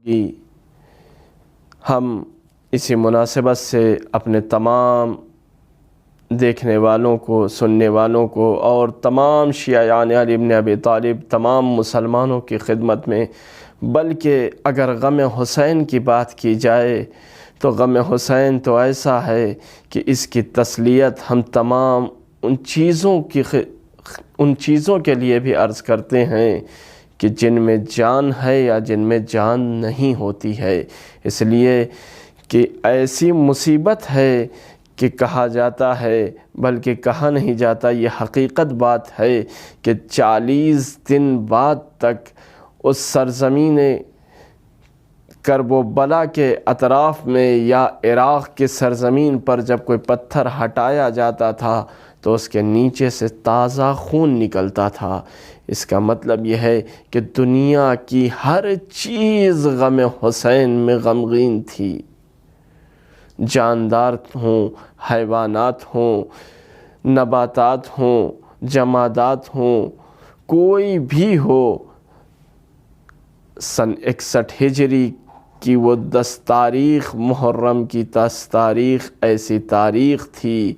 کہ ہم اسی مناسبت سے اپنے تمام دیکھنے والوں کو، سننے والوں کو اور تمام شیعیان علی بن ابی طالب، تمام مسلمانوں کی خدمت میں، بلکہ اگر غم حسین کی بات کی جائے تو غم حسین تو ایسا ہے کہ اس کی تسلیت ہم تمام ان چیزوں کے لیے بھی عرض کرتے ہیں کہ جن میں جان ہے یا جن میں جان نہیں ہوتی ہے، اس لیے کہ ایسی مصیبت ہے کہ کہا جاتا ہے، بلکہ کہا نہیں جاتا، یہ حقیقت بات ہے کہ 40 دن بعد تک اس سرزمین کرب و بلا کے اطراف میں یا عراق کی سرزمین پر جب کوئی پتھر ہٹایا جاتا تھا تو اس کے نیچے سے تازہ خون نکلتا تھا۔ اس کا مطلب یہ ہے کہ دنیا کی ہر چیز غم حسین میں غمگین تھی، جاندار ہوں، حیوانات ہوں، نباتات ہوں، جمادات ہوں، کوئی بھی ہو۔ سن 61 ہجری کی وہ 10 تاریخ محرم کی 10 تاریخ ایسی تاریخ تھی